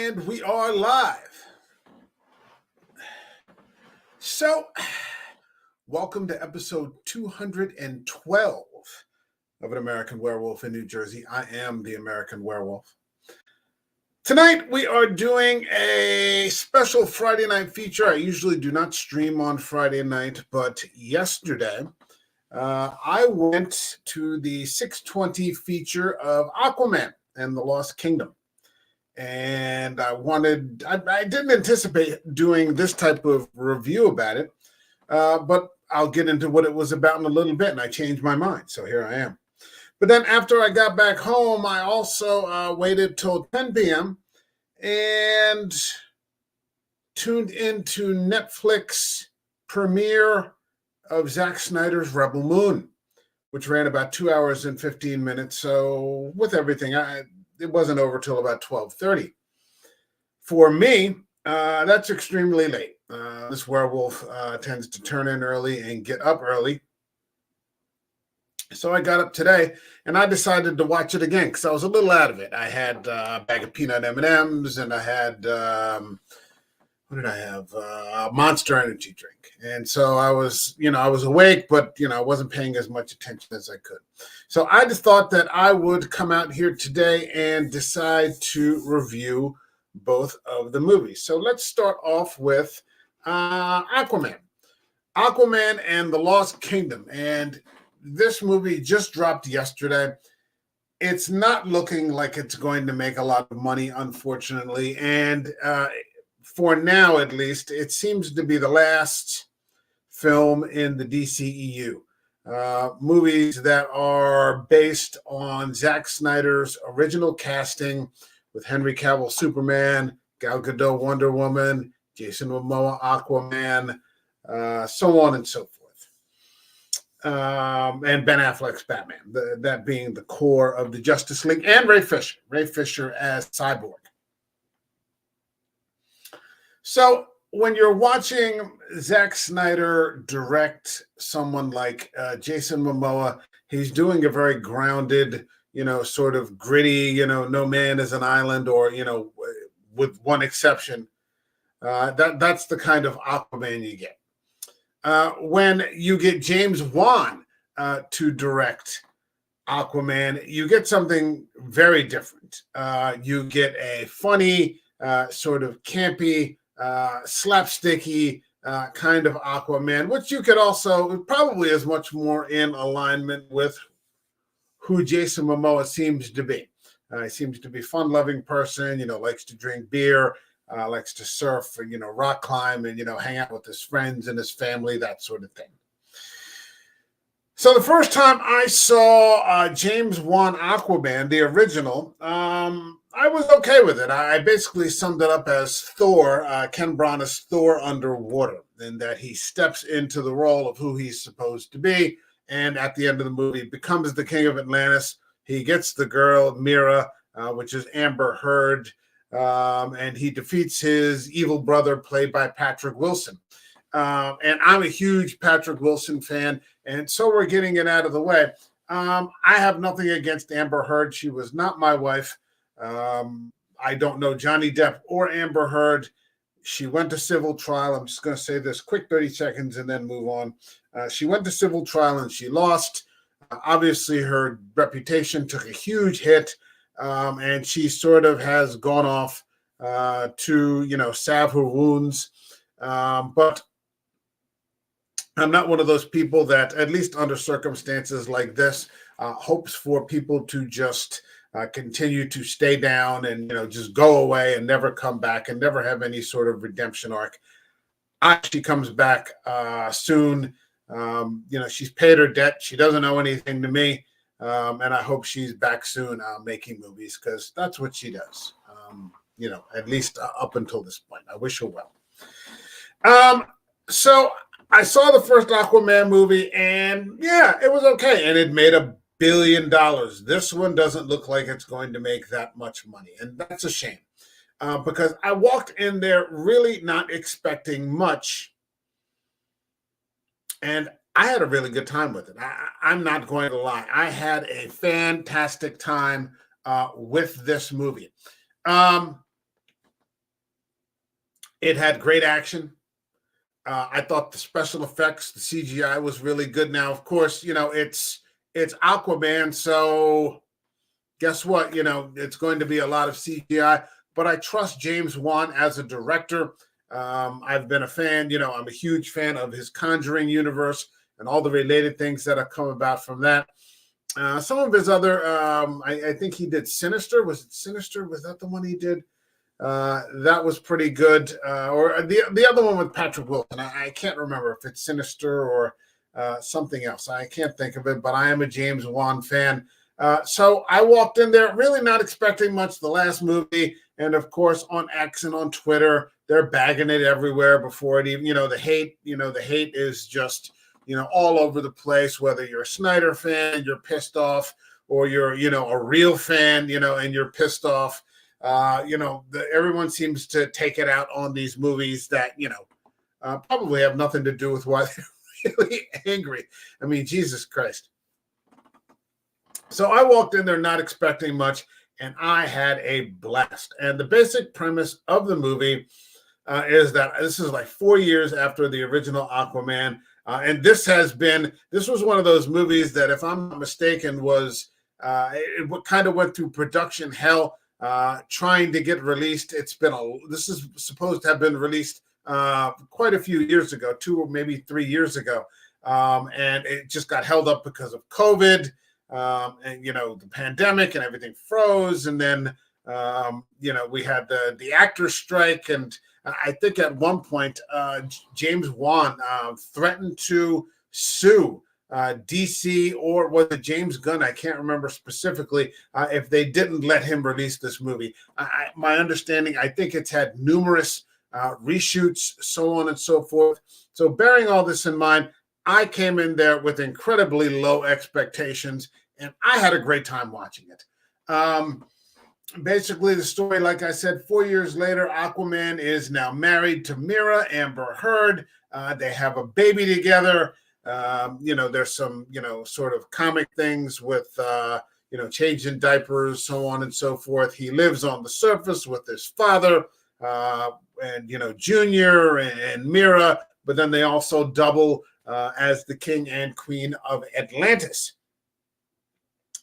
And we are live. So, welcome to episode 212 of An American Werewolf in New Jersey. I am the American Werewolf. Tonight, we are doing a special Friday night feature. I usually do not stream on Friday night, but yesterday, I went to the 620 feature of Aquaman and the Lost Kingdom. And I didn't anticipate doing this type of review about it, but I'll get into what it was about in a little bit, and I changed my mind, so here I am. But then after I got back home, I also waited till 10 p.m. and tuned into Netflix premiere of Zack Snyder's Rebel Moon, which ran about 2 hours and 15 minutes. So with everything, it wasn't over till about 12:30. For me, that's extremely late. This werewolf tends to turn in early and get up early. So I got up today and I decided to watch it again because I was a little out of it. I had a bag of peanut M&Ms and I had, what did I have? Monster Energy drink. And so I was awake, but, I wasn't paying as much attention as I could. So I just thought that I would come out here today and decide to review both of the movies. So let's start off with Aquaman. Aquaman and the Lost Kingdom. And this movie just dropped yesterday. It's not looking like it's going to make a lot of money, unfortunately. And for now, at least, it seems to be the last film in the DCEU. Movies that are based on Zack Snyder's original casting with Henry Cavill Superman, Gal Gadot Wonder Woman, Jason Momoa Aquaman, so on and so forth. And Ben Affleck's Batman, that being the core of the Justice League, and Ray Fisher as Cyborg. So when you're watching Zack Snyder direct someone like Jason Momoa, he's doing a very grounded, sort of gritty, no man is an island, or, with one exception. That's the kind of Aquaman you get. When you get James Wan to direct Aquaman, you get something very different. You get a funny, sort of campy, slapsticky kind of Aquaman, which you could also probably is much more in alignment with who Jason Momoa seems to be. He seems to be a fun-loving person, likes to drink beer, likes to surf, rock climb, and, hang out with his friends and his family, that sort of thing. So the first time I saw James Wan Aquaman, the original, I was okay with it. I basically summed it up as Thor, Ken Branagh's Thor underwater, in that he steps into the role of who he's supposed to be, and at the end of the movie becomes the King of Atlantis. He gets the girl, Mira, which is Amber Heard, and he defeats his evil brother, played by Patrick Wilson. And I'm a huge Patrick Wilson fan, and so we're getting it out of the way. I have nothing against Amber Heard. She was not my wife. I don't know Johnny Depp or Amber Heard. She went to civil trial. I'm just going to say this quick 30 seconds and then move on. She went to civil trial and she lost. Obviously, her reputation took a huge hit, and she sort of has gone off to, salve her wounds. But I'm not one of those people that, at least under circumstances like this, hopes for people to just continue to stay down and, just go away and never come back and never have any sort of redemption arc. She comes back soon. She's paid her debt. She doesn't owe anything to me. And I hope she's back soon making movies, because that's what she does, at least up until this point. I wish her well. So I saw the first Aquaman movie, and yeah, it was okay. And it made $1 billion. This one doesn't look like it's going to make that much money. And that's a shame, because I walked in there really not expecting much. And I had a really good time with it. I'm not going to lie. I had a fantastic time with this movie. It had great action. I thought the special effects, the CGI was really good. Now, of course, it's Aquaman, so guess what? It's going to be a lot of CGI, but I trust James Wan as a director. I've been a fan, I'm a huge fan of his Conjuring universe and all the related things that have come about from that. Some of his other, I think he did Sinister. Was it Sinister? Was that the one he did? That was pretty good. Or the other one with Patrick Wilson. I can't remember if it's Sinister or something else. I can't think of it, but I am a James Wan fan. So I walked in there really not expecting much. The last movie, and of course on X and on Twitter, they're bagging it everywhere before it even. The hate is just all over the place. Whether you're a Snyder fan, you're pissed off, or you're a real fan, and you're pissed off. Everyone seems to take it out on these movies that probably have nothing to do with why they're really angry. I mean, Jesus Christ. So I walked in there not expecting much, and I had a blast. And the basic premise of the movie is that this is like 4 years after the original Aquaman. And this was one of those movies that, if I'm not mistaken, was it kind of went through production hell trying to get released. This is supposed to have been released quite a few years ago, 2 or maybe 3 years ago. And it just got held up because of COVID. And the pandemic and everything froze, and then we had the actor strike, and I think at one point James Wan threatened to sue DC, or was it James Gunn? I can't remember specifically, if they didn't let him release this movie. My understanding, I think it's had numerous reshoots, so on and so forth. So bearing all this in mind, I came in there with incredibly low expectations, and I had a great time watching it. Basically, the story, like I said, 4 years later, Aquaman is now married to Mira, Amber Heard. They have a baby together. There's some, sort of comic things with, changing diapers, so on and so forth. He lives on the surface with his father, and, Junior and Mira, but then they also double as the king and queen of Atlantis,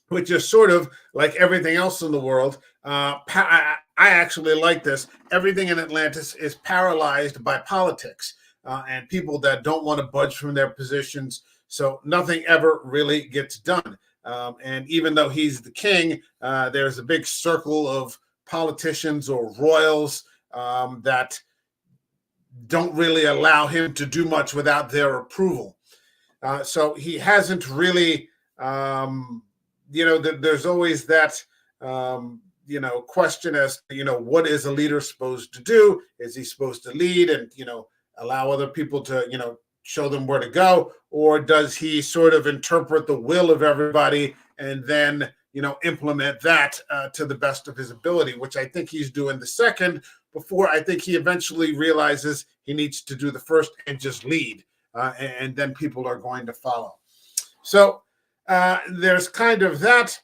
which is sort of like everything else in the world. I actually like this. Everything in Atlantis is paralyzed by politics and people that don't want to budge from their positions. So nothing ever really gets done. And even though he's the king, there's a big circle of politicians or royals that don't really allow him to do much without their approval. So he hasn't really, there's always that, question as to, what is a leader supposed to do? Is he supposed to lead and, allow other people to, show them where to go? Or does he sort of interpret the will of everybody and then, implement that to the best of his ability, which I think he's doing the second, before I think he eventually realizes he needs to do the first and just lead. And then people are going to follow. So there's kind of that.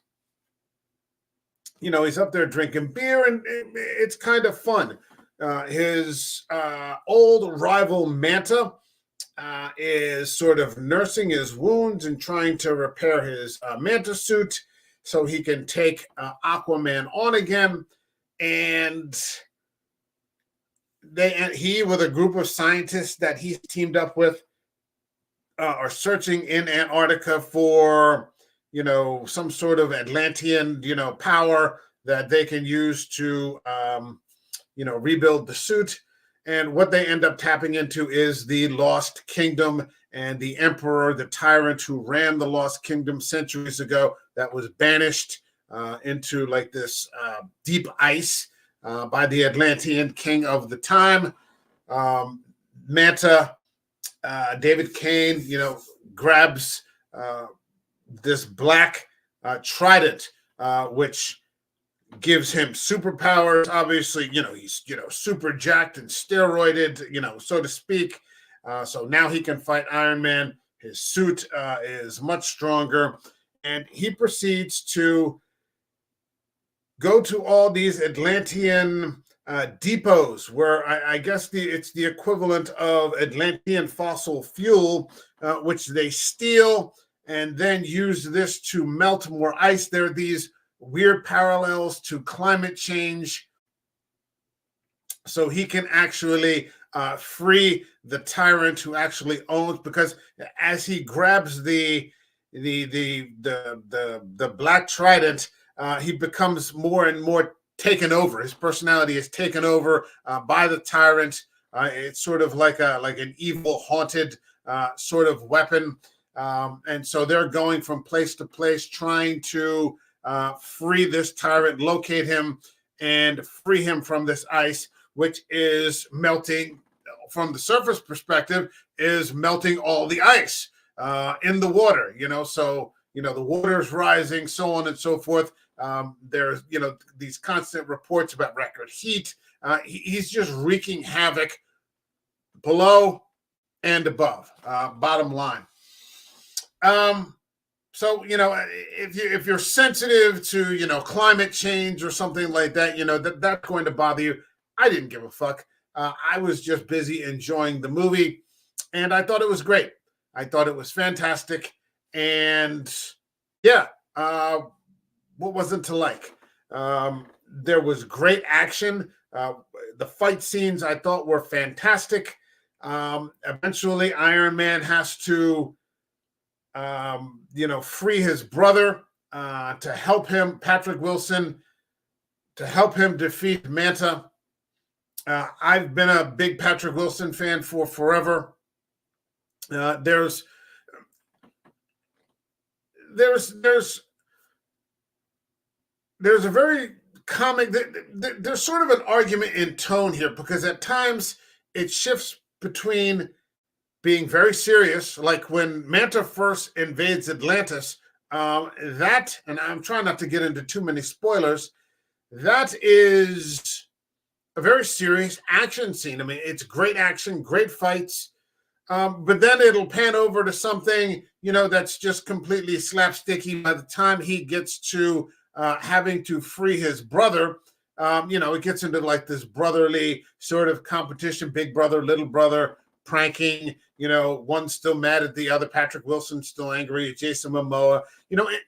He's up there drinking beer, and it's kind of fun. His old rival Manta is sort of nursing his wounds and trying to repair his Manta suit so he can take Aquaman on again. And he, with a group of scientists that he's teamed up with, are searching in Antarctica for, some sort of Atlantean, power that they can use to, rebuild the suit. And what they end up tapping into is the Lost Kingdom and the Emperor, the tyrant who ran the Lost Kingdom centuries ago, that was banished into like this deep ice by the Atlantean king of the time. Manta, David Kane, grabs this black trident, which gives him superpowers. Obviously, he's, super jacked and steroided, so to speak. So now he can fight Iron Man. His suit is much stronger. And he proceeds to go to all these Atlantean depots where I guess it's the equivalent of Atlantean fossil fuel, which they steal and then use this to melt more ice. There are these weird parallels to climate change, so he can actually free the tyrant who actually owns, because as he grabs the black trident, he becomes more and more taken over. His personality is taken over by the tyrant. It's sort of like an evil, haunted sort of weapon, and so they're going from place to place trying to free this tyrant, locate him, and free him from this ice, which is melting. From the surface perspective, is melting all the ice in the water. So the water is rising, so on and so forth. There's these constant reports about record heat. He's just wreaking havoc below and above. Bottom line. So if you're sensitive to climate change or something like that, that's going to bother you. I didn't give a fuck. I was just busy enjoying the movie, and I thought it was great. I thought it was fantastic, and yeah, what wasn't to like? There was great action. The fight scenes I thought were fantastic. Eventually, Iron Man has to, free his brother to help him, Patrick Wilson, to help him defeat Manta. I've been a big Patrick Wilson fan for forever. There's a very comic. There's sort of an argument in tone here, because at times it shifts between being very serious, like when Manta first invades Atlantis. That, and I'm trying not to get into too many spoilers, that is a very serious action scene. I mean, it's great action, great fights, but then it'll pan over to something, that's just completely slapsticky. By the time he gets to having to free his brother, it gets into like this brotherly sort of competition, big brother, little brother, pranking. One's still mad at the other. Patrick Wilson's still angry at Jason Momoa,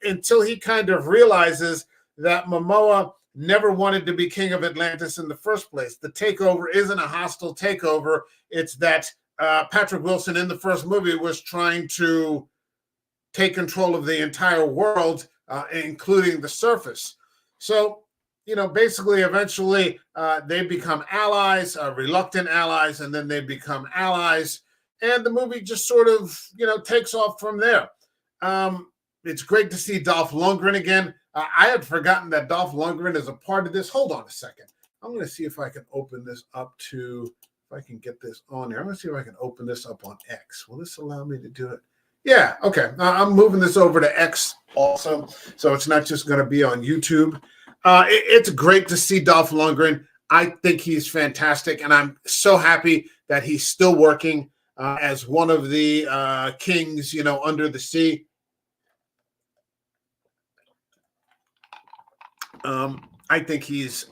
until he kind of realizes that Momoa never wanted to be king of Atlantis in the first place. The takeover isn't a hostile takeover. It's that Patrick Wilson in the first movie was trying to take control of the entire world, including the surface. So, basically, eventually, they become allies, reluctant allies, and then they become allies. And the movie just sort of, takes off from there. It's great to see Dolph Lundgren again. I had forgotten that Dolph Lundgren is a part of this. Hold on a second. I'm going to see if I can open this up if I can get this on there. I'm going to see if I can open this up on X. Will this allow me to do it? Yeah, okay. I'm moving this over to X also, so it's not just going to be on YouTube. It's great to see Dolph Lundgren. I think he's fantastic, and I'm so happy that he's still working as one of the kings, under the sea. I think he's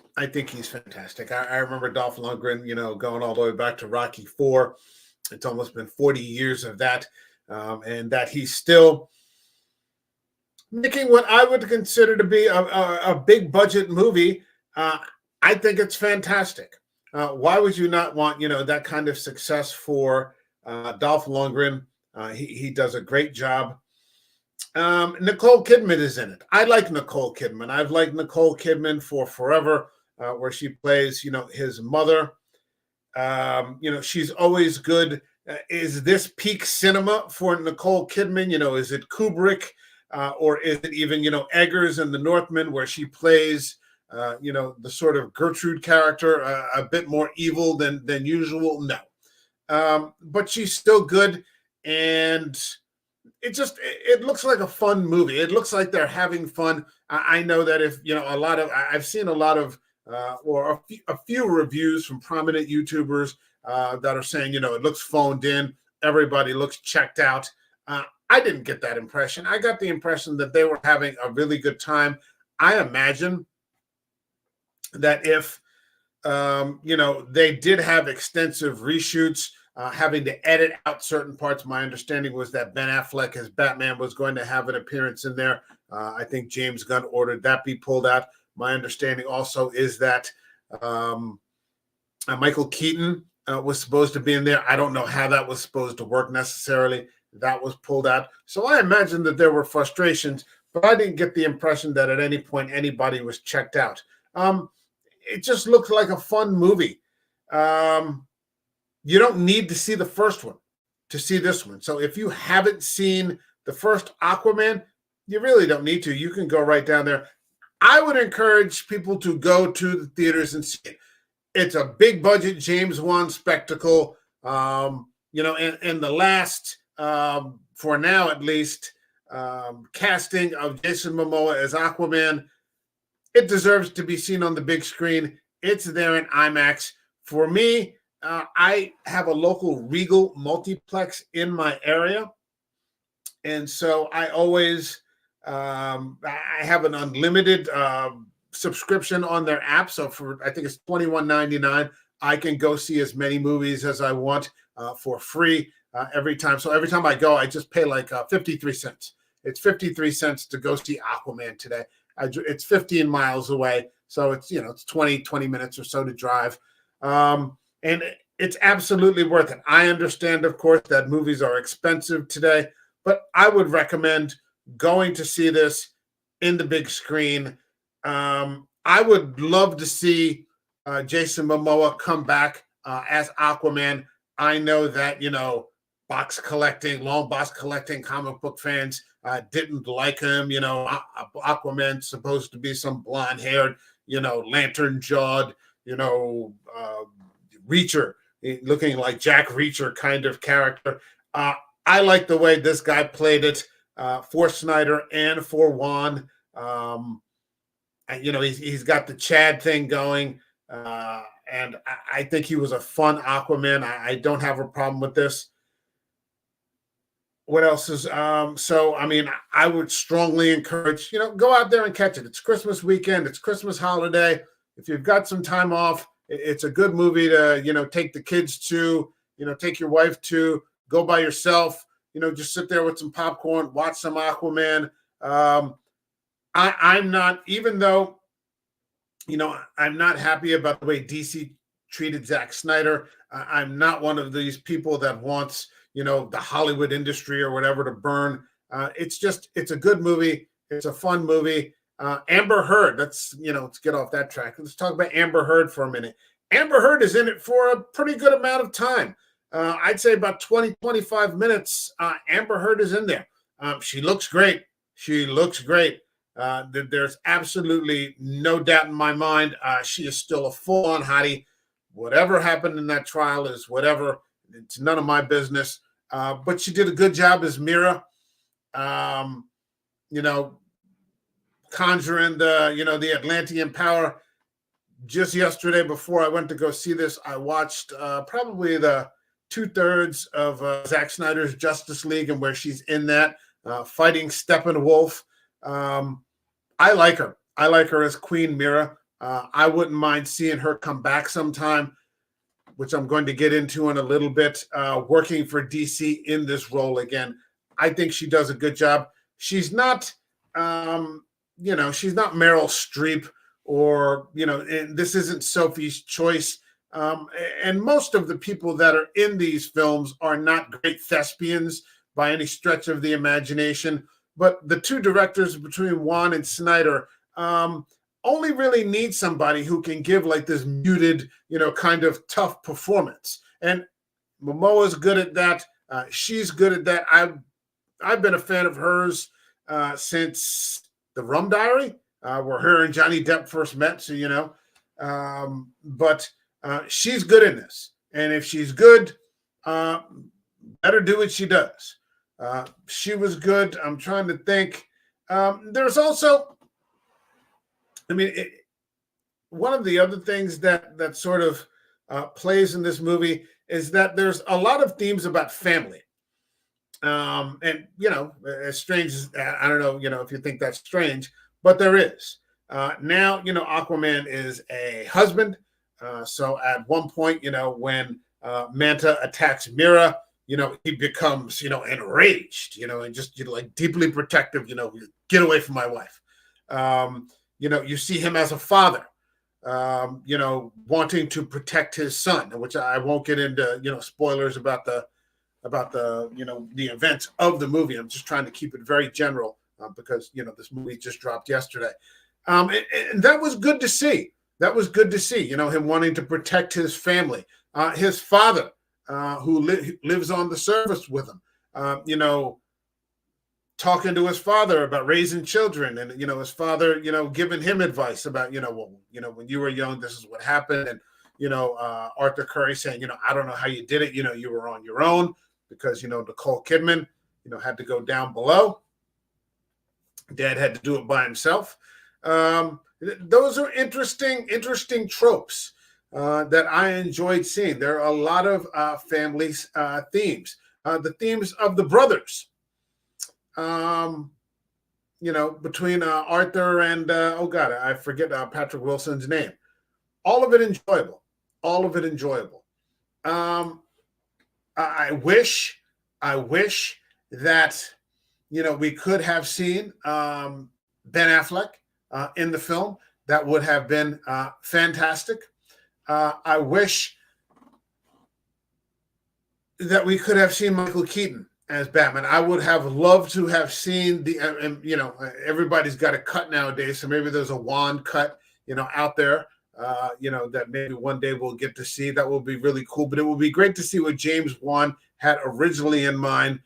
fantastic. I remember Dolph Lundgren, going all the way back to Rocky IV. It's almost been 40 years of that, and that he's still making what I would consider to be a big budget movie. I think it's fantastic. Why would you not want, that kind of success for Dolph Lundgren? He does a great job. Nicole Kidman is in it. I like Nicole Kidman. I've liked Nicole Kidman for forever, where she plays, his mother. She's always good. Is this peak cinema for Nicole Kidman? Is it Kubrick, or is it even, Eggers and the Northman, where she plays, the sort of Gertrude character, a bit more evil than usual? No. But she's still good, and it looks like a fun movie. It looks like they're having fun. I know that if, I've seen a lot of, or a few reviews from prominent YouTubers that are saying, it looks phoned in. Everybody looks checked out. I didn't get that impression. I got the impression that they were having a really good time. I imagine that if They did have extensive reshoots, having to edit out certain parts. My understanding was that Ben Affleck as Batman was going to have an appearance in there. I think James Gunn ordered that be pulled out. My understanding also is that Michael Keaton was supposed to be in there. I don't know how that was supposed to work necessarily. That was pulled out. So I imagine that there were frustrations, but I didn't get the impression that at any point anybody was checked out. It just looked like a fun movie. You don't need to see the first one to see this one. So if you haven't seen the first Aquaman, you really don't need to. You can go right down there. I would encourage people to go to the theaters and see it. It's a big budget James Wan spectacle. And the last, for now at least, casting of Jason Momoa as Aquaman, it deserves to be seen on the big screen. It's there in IMAX. For me, I have a local Regal multiplex in my area. And so I always, I have an unlimited subscription on their app. So I think it's $21.99. I can go see as many movies as I want for free every time. So every time I go, I just pay like 53 cents. It's 53 cents to go see Aquaman today. It's 15 miles away. So it's 20 minutes or so to drive. And it's absolutely worth it. I understand, of course, that movies are expensive today, but I would recommend going to see this in the big screen. I would love to see Jason Momoa come back as Aquaman. I know that, long box collecting comic book fans didn't like him. Aquaman's supposed to be some blonde-haired, lantern-jawed, Reacher, looking like Jack Reacher kind of character. I like the way this guy played it for Snyder and for Wan. He's got the Chad thing going, and I think he was a fun Aquaman. I don't have a problem with this. What else is I would strongly encourage, go out there and catch it. It's Christmas weekend, it's Christmas holiday. If you've got some time off, it's a good movie to, take the kids to, take your wife to, go by yourself, just sit there with some popcorn, watch some Aquaman. I'm not, even though, I'm not happy about the way DC treated Zack Snyder. I'm not one of these people that wants, the Hollywood industry or whatever to burn. It's a good movie. It's a fun movie. Amber Heard, let's get off that track. Let's talk about Amber Heard for a minute. Amber Heard is in it for a pretty good amount of time. I'd say about 20, 25 minutes. Amber Heard is in there. She looks great. There's absolutely no doubt in my mind. She is still a full-on hottie. Whatever happened in that trial is whatever. It's none of my business. But she did a good job as Mira. Conjuring the Atlantean power. Just yesterday, before I went to go see this, I watched probably the 2/3 of Zack Snyder's Justice League, and where she's in that fighting Steppenwolf. I like her. I like her as Queen Mira. I wouldn't mind seeing her come back sometime, which I'm going to get into in a little bit, working for DC in this role again. I think she does a good job. She's not, she's not Meryl Streep or, this isn't Sophie's Choice. And most of the people that are in these films are not great thespians by any stretch of the imagination. But the two directors between Wan and Snyder only really need somebody who can give like this muted, kind of tough performance. And Momoa's good at that. She's good at that. I've been a fan of hers since The Rum Diary, where her and Johnny Depp first met. So, but she's good in this. And if she's good, better do what she does. She was good. I'm trying to think. There's also, one of the other things that sort of plays in this movie is that there's a lot of themes about family. And, as strange as, I don't know, if you think that's strange, but there is. Now, Aquaman is a husband. So at one point, when Manta attacks Mira, he becomes, enraged, and just, like deeply protective, get away from my wife. You see him as a father, wanting to protect his son, which I won't get into, spoilers about the the events of the movie. I'm just trying to keep it very general because this movie just dropped yesterday. And that was good to see. That was good to see. Him wanting to protect his family, his father, who lives on the surface with him. Talking to his father about raising children, and his father, giving him advice about, when you were young, this is what happened, and Arthur Curry saying, I don't know how you did it. You were on your own because Nicole Kidman, had to go down below. Dad had to do it by himself. Those are interesting tropes that I enjoyed seeing. There are a lot of family themes. The themes of the brothers, between Arthur and oh God, I forget Patrick Wilson's name. All of it enjoyable. All of it enjoyable. I wish that we could have seen Ben Affleck in the film. That would have been fantastic. I wish that we could have seen Michael Keaton as Batman. I would have loved to have seen everybody's got a cut nowadays, so maybe there's a wand cut, out there, that maybe one day we'll get to see. That will be really cool. But it would be great to see what James Wan had originally in mind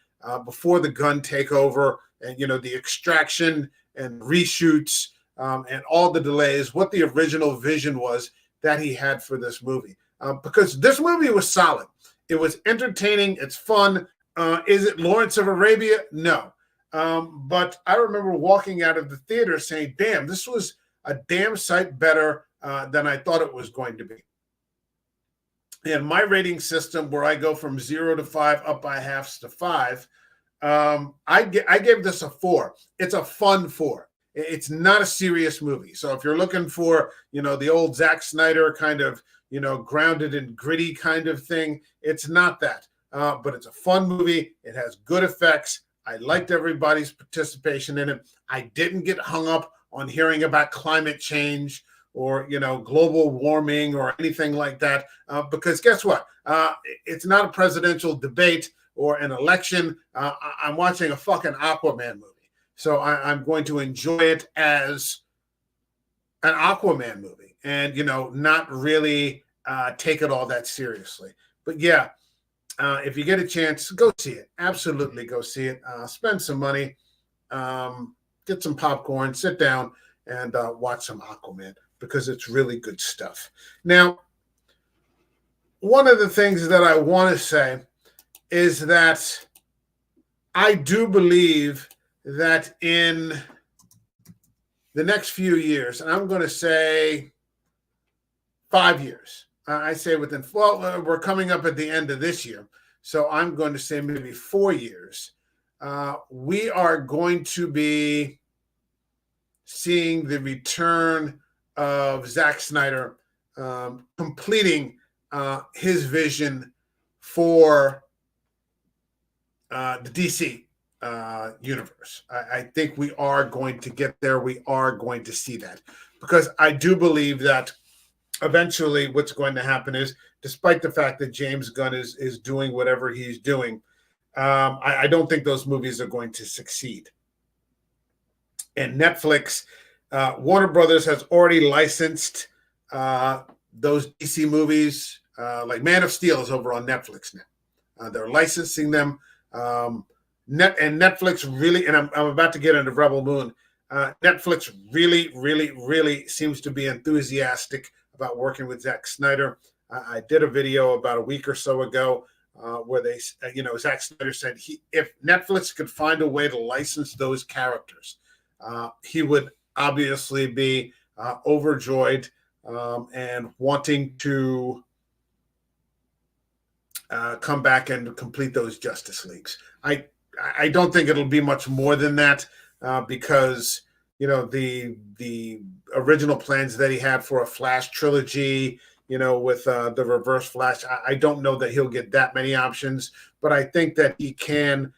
before the gun takeover and, the extraction and reshoots and all the delays, what the original vision was that he had for this movie. Because this movie was solid. It was entertaining. It's fun. Is it Lawrence of Arabia? No. But I remember walking out of the theater saying, damn, this was a damn sight better than I thought it was going to be. And my rating system, where I go from 0 to 5, up by halves to 5, I gave this a 4. It's a fun 4. It's not a serious movie. So if you're looking for, the old Zack Snyder kind of, grounded and gritty kind of thing, it's not that. But it's a fun movie. It has good effects. I liked everybody's participation in it. I didn't get hung up on hearing about climate change or, global warming or anything like that. Because guess what? It's not a presidential debate or an election. I'm watching a fucking Aquaman movie. So I'm going to enjoy it as an Aquaman movie and, not really take it all that seriously. But yeah, if you get a chance, go see it. Absolutely go see it. Spend some money, get some popcorn, sit down and watch some Aquaman because it's really good stuff. Now, one of the things that I want to say is that I do believe that in the next few years, and I'm going to say 5 years, I say we're coming up at the end of this year, so I'm going to say maybe 4 years, we are going to be seeing the return of Zack Snyder completing his vision for the DC universe. I think we are going to get there. We are going to see that because I do believe that eventually what's going to happen is, despite the fact that James Gunn is doing whatever he's doing, I don't think those movies are going to succeed. And Netflix, Warner Brothers has already licensed those DC movies, like Man of Steel is over on Netflix now. They're licensing them. Netflix really, and I'm about to get into Rebel Moon. Netflix really seems to be enthusiastic about working with Zack Snyder. I did a video about a week or so ago where they, Zack Snyder said if Netflix could find a way to license those characters, he would obviously be overjoyed and wanting to come back and complete those Justice Leagues. I don't think it'll be much more than that because the original plans that he had for a Flash trilogy, with the Reverse Flash. I don't know that he'll get that many options, but I think that he can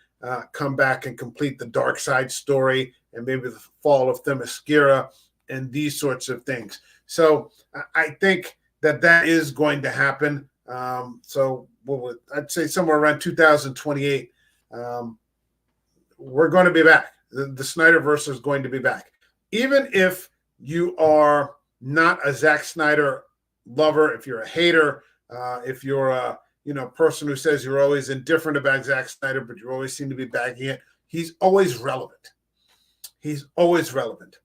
come back and complete the Dark Side story and maybe the fall of Themyscira and these sorts of things. So I think that is going to happen. So I'd say somewhere around 2028, we're going to be back. The Snyderverse is going to be back. Even if you are not a Zack Snyder lover, if you're a hater, if you're a person who says you're always indifferent about Zack Snyder, but you always seem to be bagging it, he's always relevant. He's always relevant.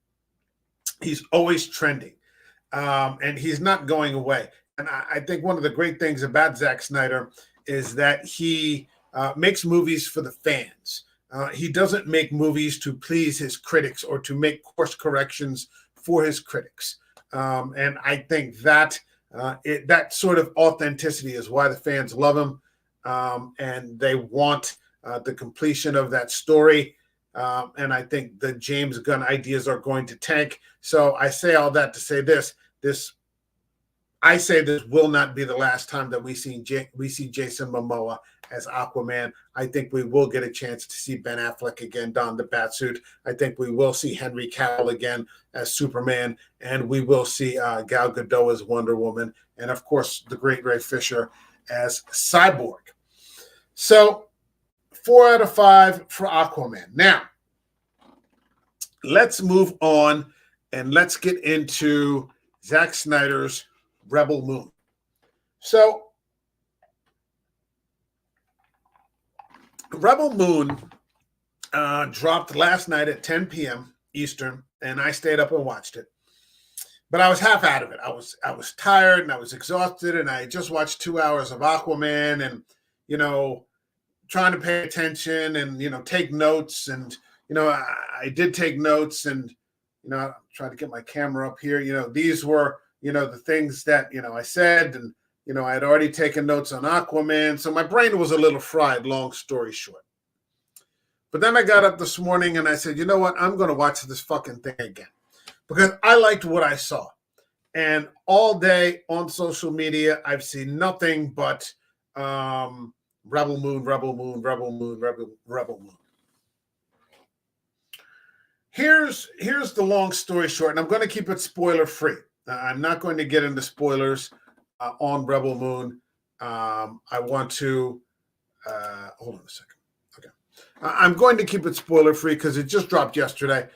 He's always trending. And he's not going away. And I think one of the great things about Zack Snyder is that he makes movies for the fans. He doesn't make movies to please his critics or to make course corrections for his critics. And I think that that sort of authenticity is why the fans love him. And they want the completion of that story. And I think the James Gunn ideas are going to tank. So I say all that to say this will not be the last time that we see Jason Momoa as Aquaman. I think we will get a chance to see Ben Affleck again don the batsuit. I think we will see Henry Cavill again as Superman, and we will see Gal Gadot as Wonder Woman, and of course the great Ray Fisher as Cyborg. So 4 out of 5 for Aquaman. Now, let's move on and let's get into Zack Snyder's Rebel Moon. So, Rebel Moon dropped last night at 10 p.m. Eastern, and I stayed up and watched it. But I was half out of it. I was tired and I was exhausted, and I just watched 2 hours of Aquaman, and trying to pay attention and take notes, and I did take notes, and I'm trying to get my camera up here. These were the things that I said, and I had already taken notes on Aquaman, so my brain was a little fried, long story short. But then I got up this morning and I said, you know what? I'm going to watch this fucking thing again because I liked what I saw. And all day on social media, I've seen nothing but Rebel Moon, Rebel Moon, Rebel Moon, Rebel Moon. Here's the long story short, and I'm going to keep it spoiler free. I'm not going to get into spoilers on Rebel Moon. I want to hold on a second. Okay, I'm going to keep it spoiler free because it just dropped yesterday.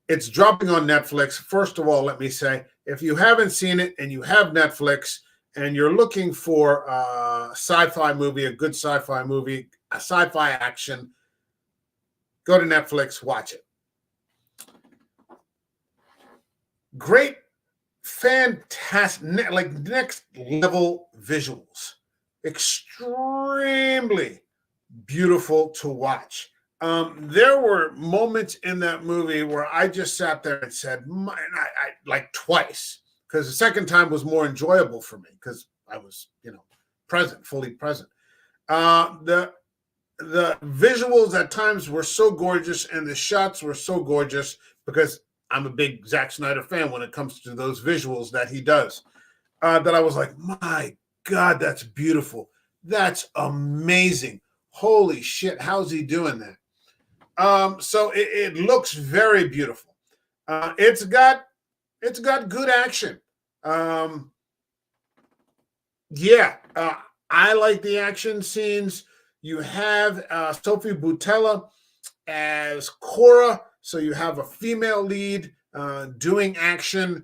It's dropping on Netflix. First of all, let me say, if you haven't seen it and you have Netflix and you're looking for a sci-fi movie, a good sci-fi movie, a sci-fi action, go to Netflix, watch it. Great, fantastic, like next level visuals. Extremely beautiful to watch. There were moments in that movie where I just sat there and said, I like twice, because the second time was more enjoyable for me because I was, fully present. The visuals at times were so gorgeous and the shots were so gorgeous because I'm a big Zack Snyder fan when it comes to those visuals that he does, that I was like, my God, that's beautiful. That's amazing. Holy shit, how's he doing that? So it looks very beautiful. It's got good action. I like the action scenes. You have Sophie Boutella as Cora, so you have a female lead doing action.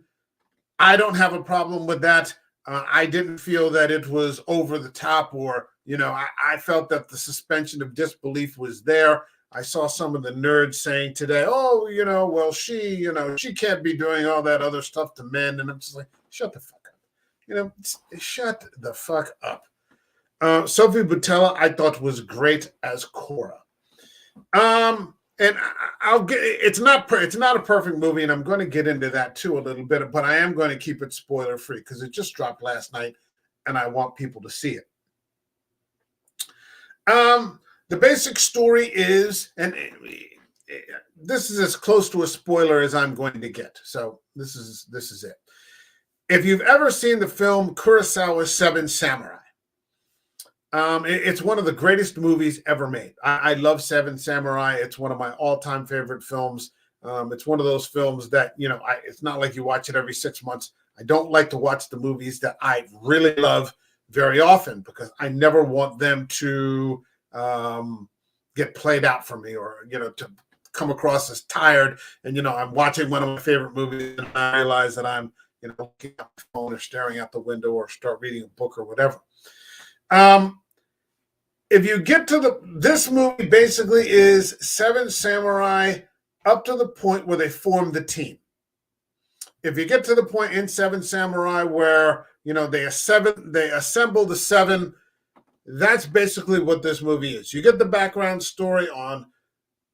I don't have a problem with that. I didn't feel that it was over the top, or I felt that the suspension of disbelief was there. I saw some of the nerds saying today, oh, well, she can't be doing all that other stuff to men. And I'm just like, shut the fuck up. Shut the fuck up. Sophie Boutella, I thought was great as Cora. And it's not a perfect movie, and I'm going to get into that too a little bit, but I am going to keep it spoiler free because it just dropped last night and I want people to see it. The basic story is, and this is as close to a spoiler as I'm going to get. So this is it. if you've ever seen the film Kurosawa's Seven Samurai, it's one of the greatest movies ever made. I love Seven Samurai. It's one of my all-time favorite films. It's one of those films that, it's not like you watch it every 6 months. I don't like to watch the movies that I really love very often because I never want them to get played out for me or, to come across as tired. And, I'm watching one of my favorite movies and I realize that I'm, looking at my phone or staring out the window or start reading a book or whatever. If you get to this movie basically is Seven Samurai up to the point where they form the team. If you get to the point in Seven Samurai where, they assemble the seven, that's basically what this movie is. You get the background story on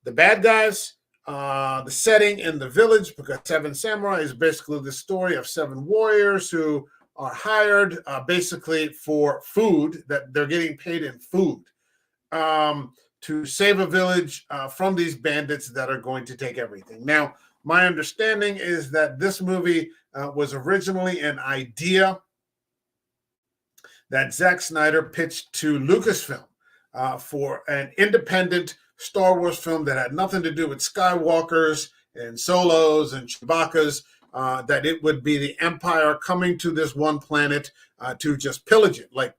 the bad guys, the setting in the village, because Seven Samurai is basically the story of seven warriors who are hired basically for food, that they're getting paid in food to save a village from these bandits that are going to take everything. Now, my understanding is that this movie was originally an idea that Zack Snyder pitched to Lucasfilm for an independent Star Wars film that had nothing to do with Skywalkers and Solos and Chewbacca's, that it would be the Empire coming to this one planet to just pillage it, like,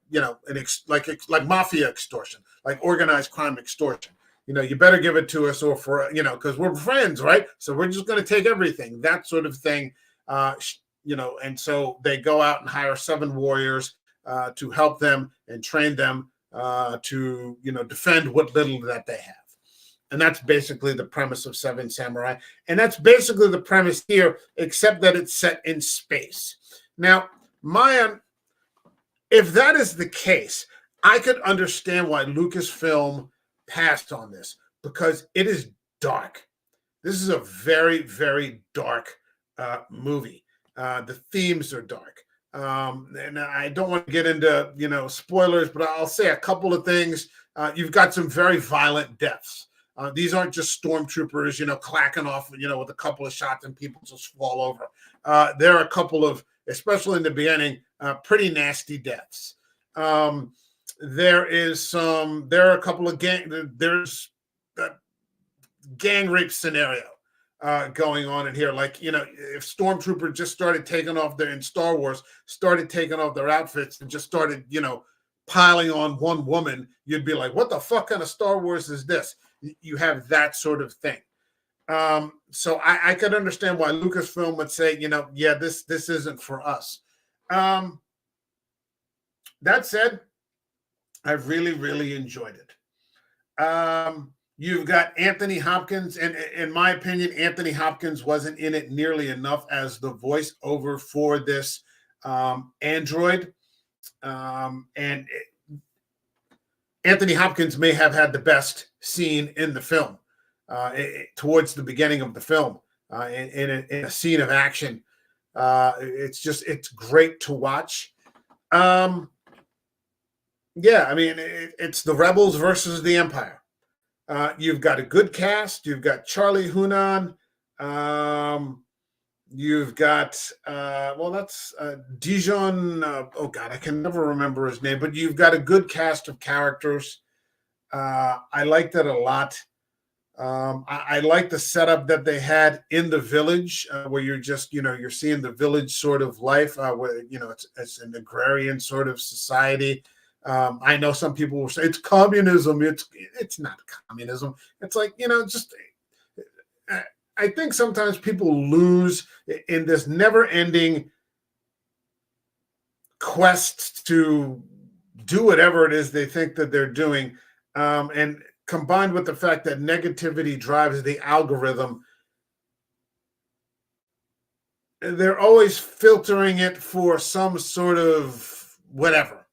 like mafia extortion, like organized crime extortion. You better give it to us or for, because we're friends, right? So we're just going to take everything, that sort of thing. And so they go out and hire seven warriors to help them and train them to, defend what little that they have. And that's basically the premise of Seven Samurai. And that's basically the premise here, except that it's set in space. Now, if that is the case, I could understand why Lucasfilm passed on this, because it is dark. This is a very, very dark movie. The themes are dark. And I don't want to get into, spoilers, but I'll say a couple of things. You've got some very violent deaths. These aren't just stormtroopers, clacking off, with a couple of shots and people just fall over. There are a couple of, especially in the beginning, pretty nasty deaths. There are a couple of there's a gang rape scenario going on in here. Like, if stormtroopers just started taking off in Star Wars, started taking off their outfits and just started, piling on one woman, you'd be like, what the fuck kind of Star Wars is this? You have that sort of thing. So I could understand why Lucasfilm would say, yeah, this isn't for us. That said, I really, really enjoyed it. You've got Anthony Hopkins, and in my opinion, Anthony Hopkins wasn't in it nearly enough as the voiceover for this android. Anthony Hopkins may have had the best scene in the film towards the beginning of the film in a scene of action. It's great to watch. Yeah, I mean, it's the Rebels versus the Empire. You've got a good cast. You've got Charlie Hunnam. You've got, that's Dijon. Oh, God, I can never remember his name. But you've got a good cast of characters. I liked it a lot. I like the setup that they had in the village where you're just, you're seeing the village sort of life where, it's an agrarian sort of society. I know some people will say it's communism. It's not communism. It's like, I think sometimes people lose in this never-ending quest to do whatever it is they think that they're doing. And combined with the fact that negativity drives the algorithm, they're always filtering it for some sort of whatever.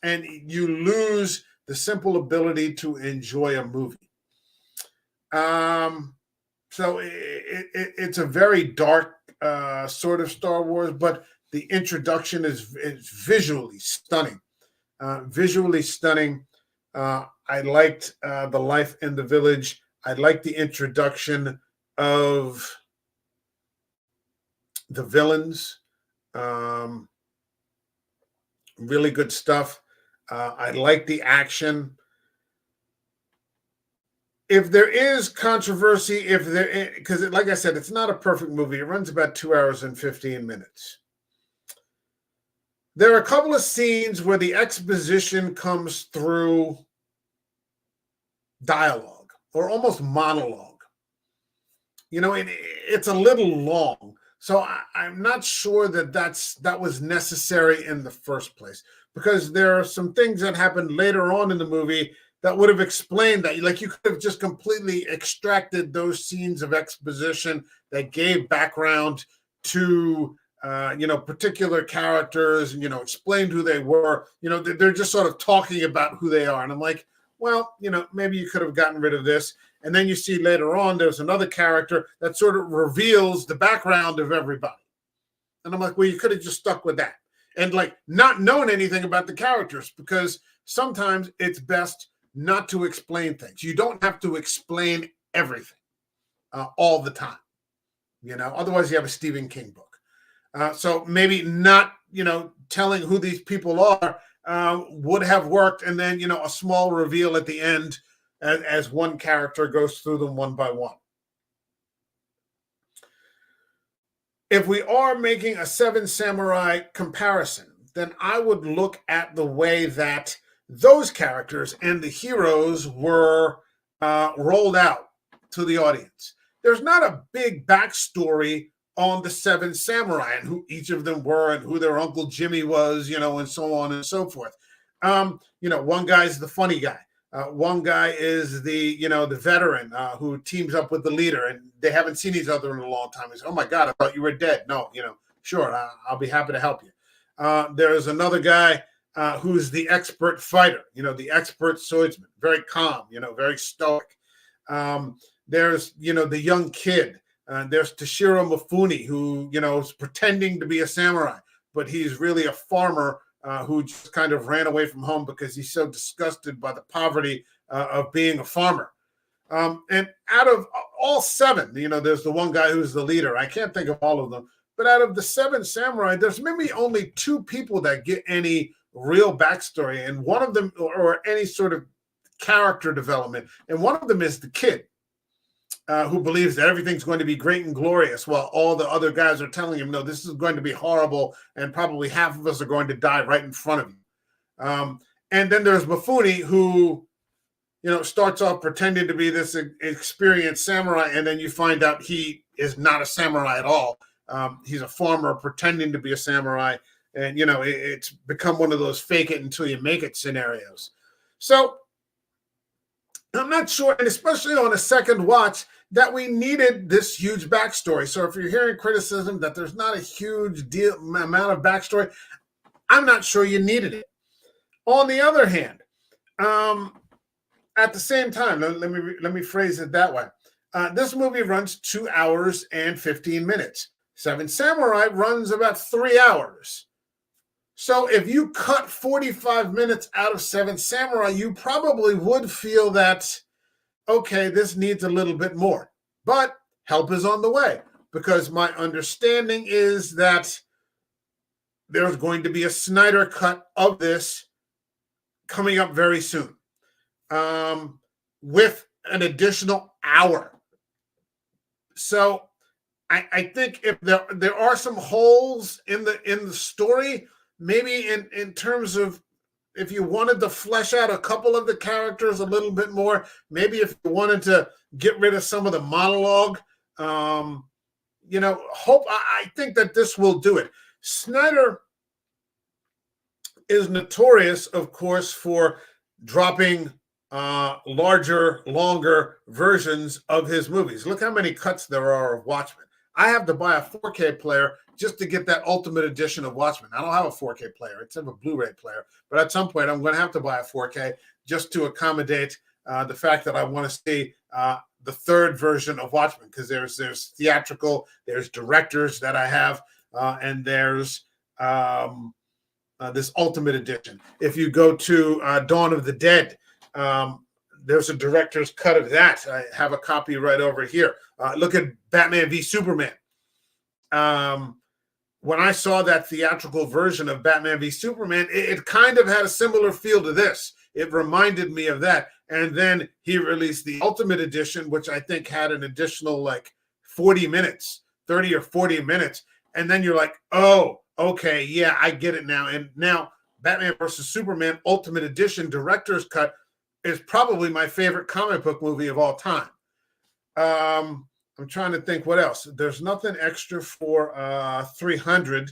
And you lose the simple ability to enjoy a movie. So it's a very dark sort of Star Wars, but the introduction is visually stunning. Visually stunning. I liked the life in the village. I liked the introduction of the villains. Um, really good stuff. I like the action. If there is controversy, if there, because like I said, it's not a perfect movie. It runs about 2 hours and 15 minutes. There are a couple of scenes where the exposition comes through dialogue or almost monologue. It's a little long. So I'm not sure that was necessary in the first place, because there are some things that happened later on in the movie that would have explained that. Like, you could have just completely extracted those scenes of exposition that gave background to particular characters, and explained who they were. They're just sort of talking about who they are, and I'm like, well, maybe you could have gotten rid of this. And then you see later on, there's another character that sort of reveals the background of everybody. And I'm like, well, you could have just stuck with that. And like, not knowing anything about the characters, because sometimes it's best not to explain things. You don't have to explain everything all the time. Otherwise you have a Stephen King book. So maybe not, telling who these people are would have worked. And then, a small reveal at the end as one character goes through them one by one. If we are making a Seven Samurai comparison, then I would look at the way that those characters and the heroes were rolled out to the audience. There's not a big backstory on the Seven Samurai and who each of them were and who their Uncle Jimmy was, and so on and so forth. One guy's the funny guy. One guy is the veteran who teams up with the leader, and they haven't seen each other in a long time. He's, oh my God, I thought you were dead. No, sure, I'll be happy to help you. There's another guy who's the expert fighter, the expert swordsman, very calm, very stoic. There's, the young kid. There's Toshiro Mifune, who, is pretending to be a samurai, but he's really a farmer who just kind of ran away from home because he's so disgusted by the poverty of being a farmer. And out of all seven, there's the one guy who's the leader. I can't think of all of them. But out of the Seven Samurai, there's maybe only two people that get any real backstory. And one of them, or any sort of character development. And one of them is the kid. Who believes that everything's going to be great and glorious, while all the other guys are telling him, no, this is going to be horrible, and probably half of us are going to die right in front of you. And then there's Mifune, who, starts off pretending to be this experienced samurai, and then you find out he is not a samurai at all. He's a farmer pretending to be a samurai, and, it's become one of those fake it until you make it scenarios. So I'm not sure, and especially on a second watch, that we needed this huge backstory. So if you're hearing criticism that there's not a huge amount of backstory, I'm not sure you needed it. On the other hand, at the same time, let me phrase it that way. This movie runs 2 hours and 15 minutes. Seven Samurai runs about 3 hours. So if you cut 45 minutes out of Seven Samurai, you probably would feel that, okay, this needs a little bit more. But help is on the way, because my understanding is that there's going to be a Snyder cut of this coming up very soon, with an additional hour. So I think if there are some holes in the story, maybe in terms of, if you wanted to flesh out a couple of the characters a little bit more, maybe if you wanted to get rid of some of the monologue, I think that this will do it. Snyder is notorious, of course, for dropping larger, longer versions of his movies. Look how many cuts there are of Watchmen. I have to buy a 4K player just to get that ultimate edition of Watchmen. I don't have a 4K player. It's a Blu-ray player. But at some point, I'm going to have to buy a 4K just to accommodate the fact that I want to see the third version of Watchmen, because there's theatrical, there's directors that I have, and there's this ultimate edition. If you go to Dawn of the Dead, there's a director's cut of that. I have a copy right over here. Look at Batman v Superman. when I saw that theatrical version of Batman v Superman, it kind of had a similar feel to this. It reminded me of that. And then he released the Ultimate Edition, which I think had an additional like 40 minutes, 30 or 40 minutes. And then you're like, oh, okay, yeah, I get it now. And now Batman versus Superman Ultimate Edition Director's Cut is probably my favorite comic book movie of all time. I'm trying to think what else. There's nothing extra for 300.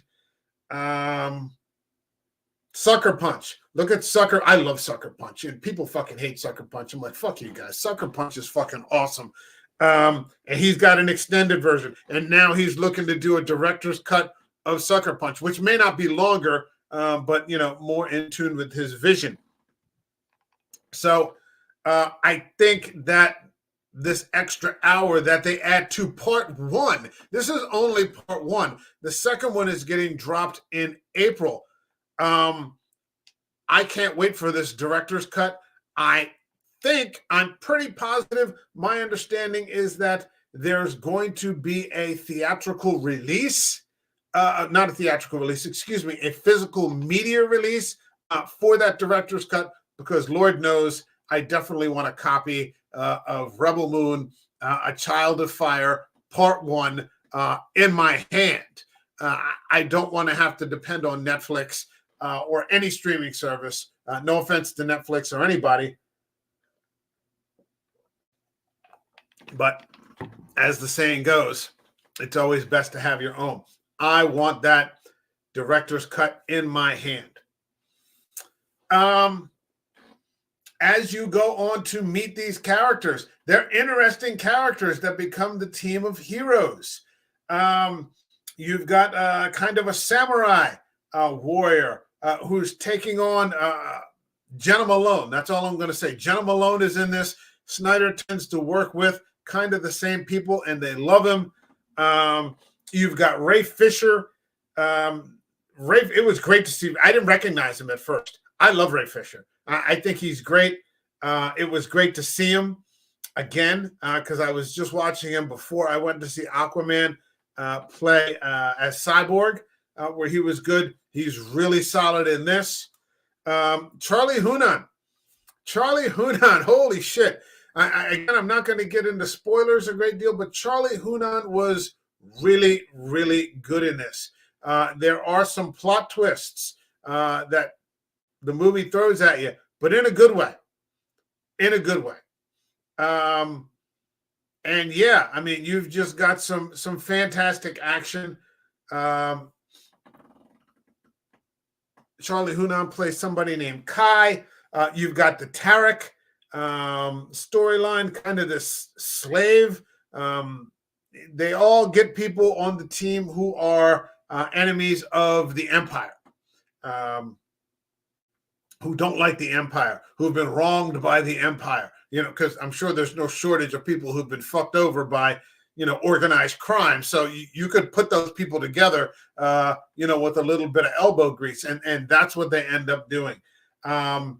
Sucker Punch. Look at Sucker. I love Sucker Punch. And people fucking hate Sucker Punch. I'm like, fuck you guys. Sucker Punch is fucking awesome. And he's got an extended version. And now he's looking to do a director's cut of Sucker Punch, which may not be longer, but, you know, more in tune with his vision. So I think that this extra hour that they add to part one, this is only part one. The second one is getting dropped in April. I can't wait for this director's cut. I'm pretty positive. My understanding is that there's going to be a theatrical release, not a theatrical release, excuse me, a physical media release for that director's cut, because Lord knows I definitely want a copy of Rebel Moon, A Child of Fire, Part 1 in my hand. I don't want to have to depend on Netflix or any streaming service. No offense to Netflix or anybody. But as the saying goes, it's always best to have your own. I want that director's cut in my hand. As you go on to meet these characters, they're interesting characters that become the team of heroes. You've got kind of a samurai warrior who's taking on Jenna Malone. That's all I'm going to say. Jenna Malone is in this. Snyder tends to work with kind of the same people, and they love him. You've got Ray Fisher. It was great to see. I didn't recognize him at first. I love Ray Fisher. I think he's great. It was great to see him again because I was just watching him before I went to see Aquaman play as Cyborg, where he was good. He's really solid in this. Charlie Hunnam. Holy shit. Again, I'm not going to get into spoilers a great deal, but Charlie Hunnam was really, really good in this. There are some plot twists that the movie throws at you, but in a good way. And yeah, I mean, you've just got some fantastic action. Charlie Hunnam plays somebody named Kai. You've got the Tarek storyline, kind of this slave. They all get people on the team who are enemies of the Empire. Who don't like the Empire, who've been wronged by the Empire, you know, because I'm sure there's no shortage of people who've been fucked over by, you know, organized crime. So you could put those people together, you know, with a little bit of elbow grease, and that's what they end up doing. Yeah,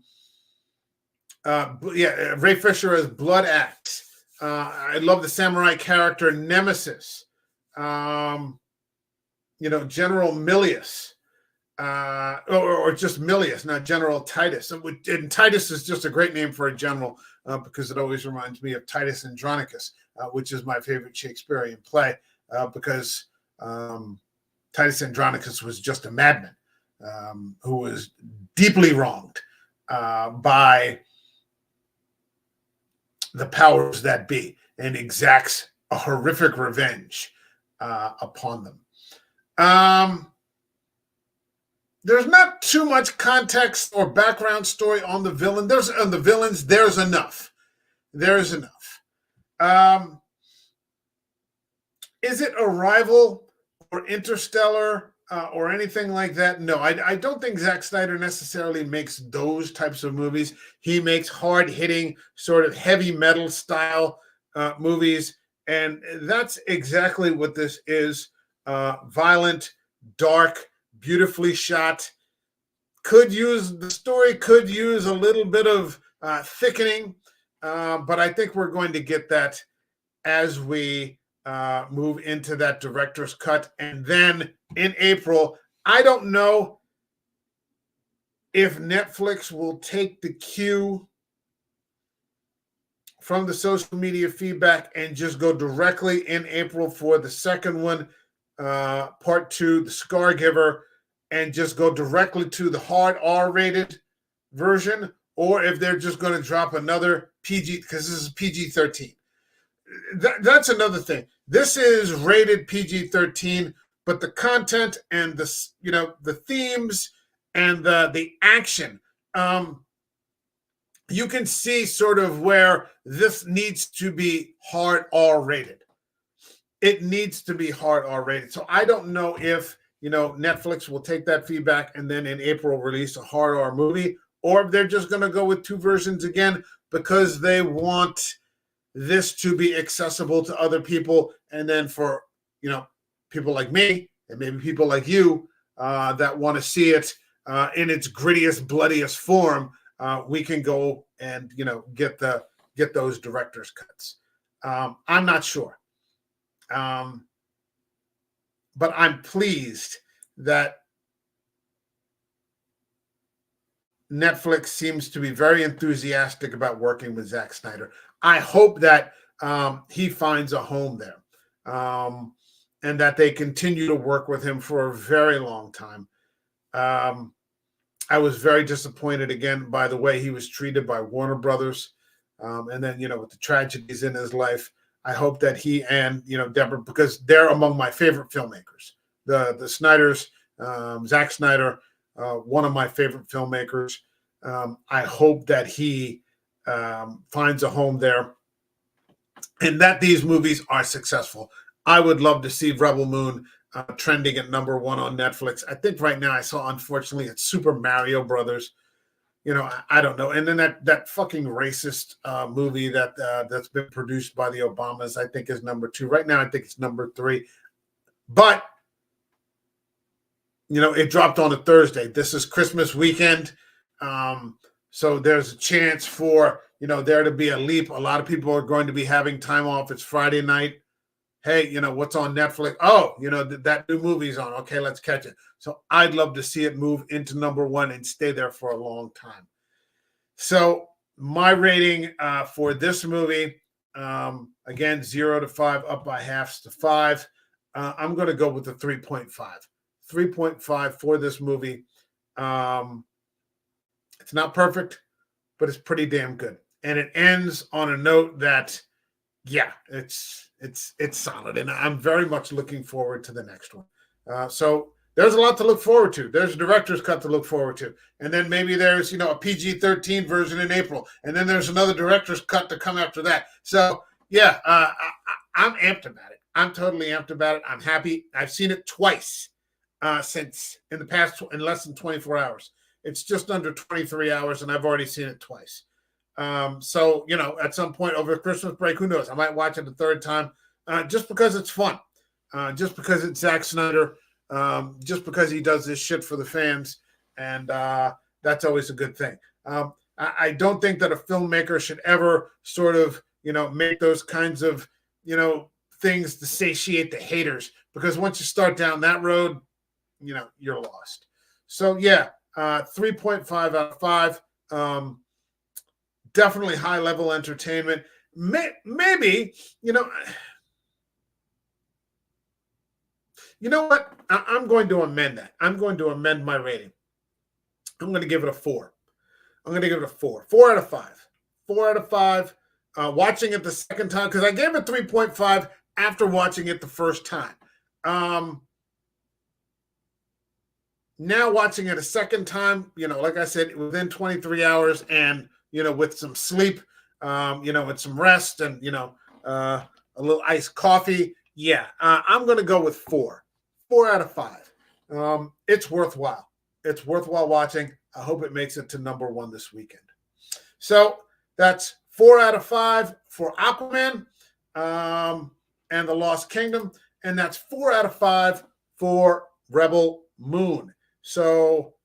Ray Fisher as Blood Axe. I love the samurai character Nemesis. You know, General Milius. Or just Milius, not General Titus. And Titus is just a great name for a general because it always reminds me of Titus Andronicus, which is my favorite Shakespearean play because Titus Andronicus was just a madman who was deeply wronged by the powers that be and exacts a horrific revenge upon them. There's not too much context or background story on the villain. There's enough. There's enough. Is it Arrival or Interstellar or anything like that? No, I don't think Zack Snyder necessarily makes those types of movies. He makes hard-hitting, sort of heavy metal style movies, and that's exactly what this is. Violent, dark, beautifully shot. The story could use a little bit of thickening, but I think we're going to get that as we move into that director's cut. And then in April, I don't know if Netflix will take the cue from the social media feedback and just go directly in April for the second one, part 2, The Scar Giver, and just go directly to the hard R-rated version, or if they're just going to drop another PG, because this is PG-13. That's another thing. This is rated PG-13, but the content and the themes and the action, you can see sort of where this needs to be hard R-rated. It needs to be hard R-rated. So I don't know if Netflix will take that feedback and then in April release a hard R movie, or if they're just going to go with 2 versions again because they want this to be accessible to other people, and then for people like me and maybe people like you that want to see it in its grittiest, bloodiest form, we can go and get those director's cuts. I'm not sure, but I'm pleased that Netflix seems to be very enthusiastic about working with Zack Snyder. I hope that he finds a home there, and that they continue to work with him for a very long time. I was very disappointed again by the way he was treated by Warner Brothers, and then with the tragedies in his life. I hope that he and Deborah, because they're among my favorite filmmakers. The Snyders, Zack Snyder, one of my favorite filmmakers. I hope that he finds a home there, and that these movies are successful. I would love to see Rebel Moon trending at #1 on Netflix. I think right now I saw, unfortunately, it's Super Mario Brothers. I don't know. And then that fucking racist movie that's been produced by the Obamas, I think is #2. Right now, I think it's #3. But it dropped on a Thursday. This is Christmas weekend. So there's a chance for, there to be a leap. A lot of people are going to be having time off. It's Friday night. Hey, what's on Netflix? Oh, that new movie's on. Okay, let's catch it. So I'd love to see it move into #1 and stay there for a long time. So my rating for this movie, again, 0 to 5, up by halves to 5. I'm going to go with the 3.5. 3.5 for this movie. It's not perfect, but it's pretty damn good. And it ends on a note that, yeah, it's solid. And I'm very much looking forward to the next one. So there's a lot to look forward to. There's a director's cut to look forward to. And then maybe there's, a PG-13 version in April. And then there's another director's cut to come after that. So, yeah, I'm amped about it. I'm totally amped about it. I'm happy. I've seen it twice since in less than 24 hours. It's just under 23 hours, and I've already seen it twice. So, at some point over Christmas break, who knows? I might watch it a third time just because it's fun, just because it's Zack Snyder, just because he does this shit for the fans, and that's always a good thing. I don't think that a filmmaker should ever sort of, make those kinds of, things to satiate the haters, because once you start down that road, you're lost. So, yeah, 3.5 out of 5. Definitely high-level entertainment. Maybe, you know what? I'm going to amend that. I'm going to amend my rating. I'm going to give it a 4. I'm going to give it a 4. 4 out of 5. 4 out of 5. Watching it the second time, because I gave it 3.5 after watching it the first time. Now watching it a second time, like I said, within 23 hours and, with some sleep, with some rest and, a little iced coffee. Yeah, I'm going to go with 4. 4 out of 5. It's worthwhile. It's worthwhile watching. I hope it makes it to #1 this weekend. So that's 4 out of 5 for Aquaman and the Lost Kingdom. And that's 4 out of 5 for Rebel Moon. So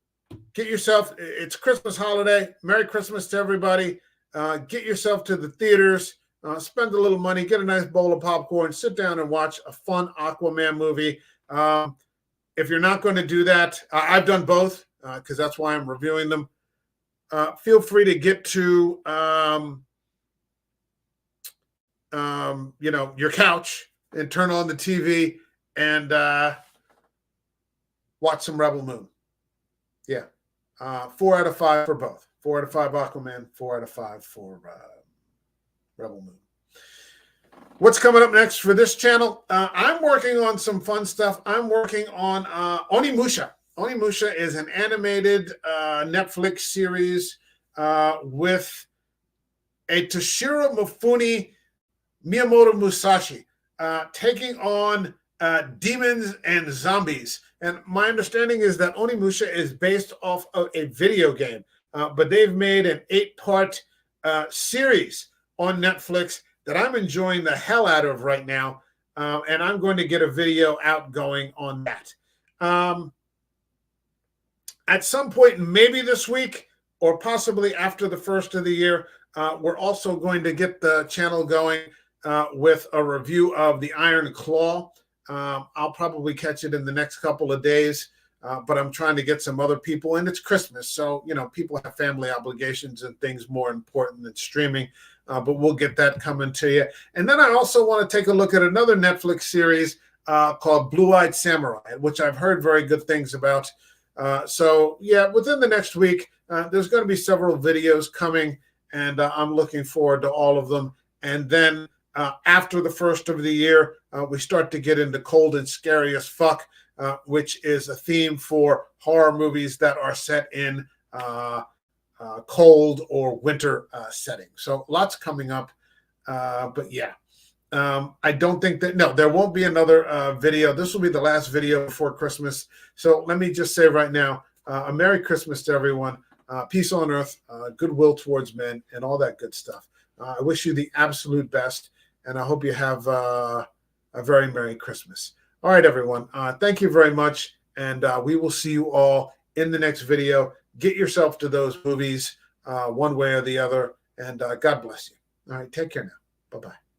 get yourself, it's Christmas holiday. Merry Christmas to everybody. Get yourself to the theaters. spend a little money, get a nice bowl of popcorn, sit down and watch a fun Aquaman movie. If you're not going to do that, I've done both because that's why I'm reviewing them. Feel free to get to your couch and turn on the TV and watch some Rebel Moon. Yeah, 4 out of 5 for both. 4 out of 5 Aquaman, 4 out of 5 for Rebel Moon. What's coming up next for this channel? I'm working on some fun stuff. I'm working on Onimusha. Onimusha is an animated Netflix series with a Toshiro Mifune Miyamoto Musashi taking on demons and zombies. And my understanding is that Onimusha is based off of a video game, but they've made an 8-part series on Netflix that I'm enjoying the hell out of right now, and I'm going to get a video out going on that. At some point, maybe this week or possibly after the first of the year, we're also going to get the channel going with a review of the Iron Claw. I'll probably catch it in the next couple of days, but I'm trying to get some other people, and it's Christmas, so people have family obligations and things more important than streaming. But we'll get that coming to you. And then I also want to take a look at another Netflix series called Blue-Eyed Samurai, which I've heard very good things about. So yeah, within the next week, there's going to be several videos coming, and I'm looking forward to all of them. And then after the first of the year, we start to get into Cold and Scary as Fuck, which is a theme for horror movies that are set in cold or winter setting. So lots coming up. But yeah, I don't think that, no, there won't be another video. This will be the last video before Christmas. So let me just say right now, a Merry Christmas to everyone. Peace on earth, goodwill towards men, and all that good stuff. I wish you the absolute best, and I hope you have a very Merry Christmas. All right, everyone. Thank you very much, and we will see you all in the next video. Get yourself to those movies one way or the other, and God bless you. All right, take care now. Bye-bye.